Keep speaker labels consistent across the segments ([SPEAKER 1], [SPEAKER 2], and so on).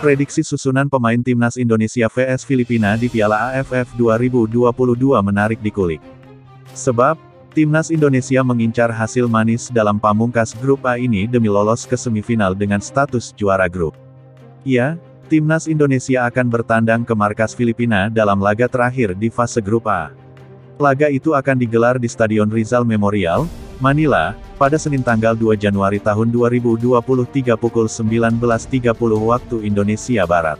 [SPEAKER 1] Prediksi susunan pemain timnas Indonesia vs Filipina di Piala AFF 2022 menarik dikulik. Sebab, timnas Indonesia mengincar hasil manis dalam pamungkas grup A ini demi lolos ke semifinal dengan status juara grup. Ya, timnas Indonesia akan bertandang ke markas Filipina dalam laga terakhir di fase grup A. Laga itu akan digelar di Stadion Rizal Memorial, Manila, pada Senin tanggal 2 Januari tahun 2023 pukul 19.30 waktu Indonesia Barat.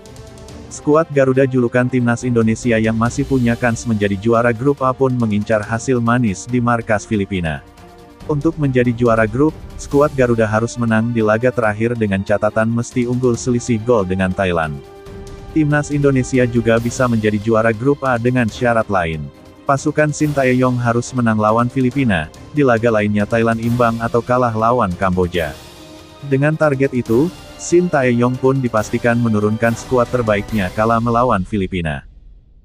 [SPEAKER 1] Skuad Garuda julukan timnas Indonesia yang masih punya kans menjadi juara grup A pun mengincar hasil manis di markas Filipina. Untuk menjadi juara grup, skuad Garuda harus menang di laga terakhir dengan catatan mesti unggul selisih gol dengan Thailand. Timnas Indonesia juga bisa menjadi juara grup A dengan syarat lain. Pasukan Sintayong harus menang lawan Filipina, di laga lainnya Thailand imbang atau kalah lawan Kamboja. Dengan target itu, Sintayong pun dipastikan menurunkan skuad terbaiknya kala melawan Filipina.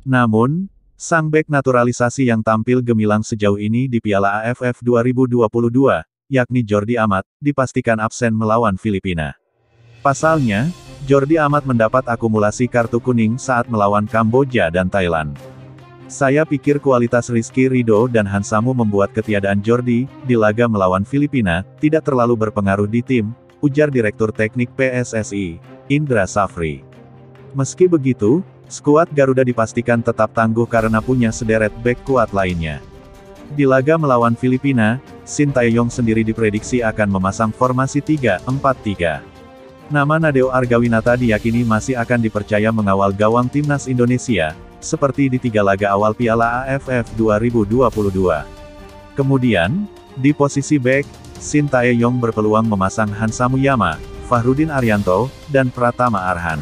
[SPEAKER 1] Namun, sang bek naturalisasi yang tampil gemilang sejauh ini di Piala AFF 2022, yakni Jordi Amat, dipastikan absen melawan Filipina. Pasalnya, Jordi Amat mendapat akumulasi kartu kuning saat melawan Kamboja dan Thailand. Saya pikir kualitas Rizky Ridho dan Hansamu membuat ketiadaan Jordi, di laga melawan Filipina, tidak terlalu berpengaruh di tim, ujar Direktur Teknik PSSI, Indra Safri. Meski begitu, skuad Garuda dipastikan tetap tangguh karena punya sederet bek kuat lainnya. Di laga melawan Filipina, Sintayong sendiri diprediksi akan memasang formasi 3-4-3. Nama Nadeo Argawinata diyakini masih akan dipercaya mengawal gawang timnas Indonesia, seperti di 3 laga awal Piala AFF 2022. Kemudian, di posisi bek, Sintayong berpeluang memasang Hansa Muyama, Fahrudin Arianto, dan Pratama Arhan.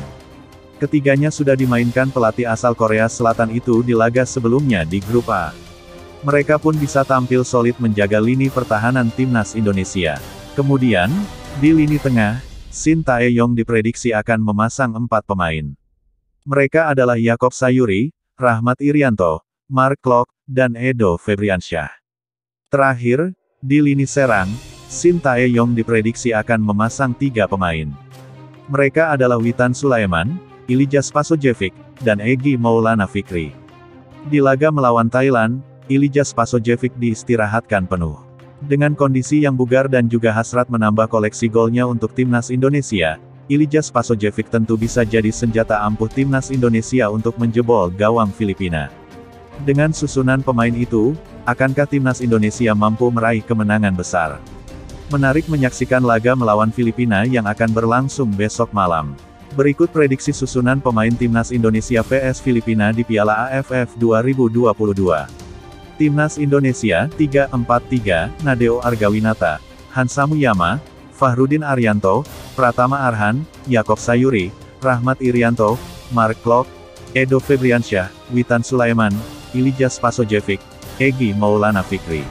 [SPEAKER 1] Ketiganya sudah dimainkan pelatih asal Korea Selatan itu di laga sebelumnya di grup A. Mereka pun bisa tampil solid menjaga lini pertahanan timnas Indonesia. Kemudian, di lini tengah, Sintayong diprediksi akan memasang 4 pemain. Mereka adalah Yaakob Sayuri, Rahmat Irianto, Mark Klok, dan Edo Febriansyah. Terakhir, di lini serang, Sintayong diprediksi akan memasang 3 pemain. Mereka adalah Witan Sulaiman, Ilija Spasojevic, dan Egy Maulana Fikri. Di laga melawan Thailand, Ilija Spasojevic diistirahatkan penuh. Dengan kondisi yang bugar dan juga hasrat menambah koleksi golnya untuk timnas Indonesia, Ilija Spasojevic tentu bisa jadi senjata ampuh timnas Indonesia untuk menjebol gawang Filipina. Dengan susunan pemain itu, akankah timnas Indonesia mampu meraih kemenangan besar? Menarik menyaksikan laga melawan Filipina yang akan berlangsung besok malam. Berikut prediksi susunan pemain timnas Indonesia vs Filipina di Piala AFF 2022. Timnas Indonesia, 3-4-3, Nadeo Argawinata, Hansa Muyama, Fahrudin Arianto, Pratama Arhan, Yaakob Sayuri, Rahmat Irianto, Mark Klok, Edo Febriansyah, Witan Sulaiman, Ilija Spasojevic, Egy Maulana Fikri.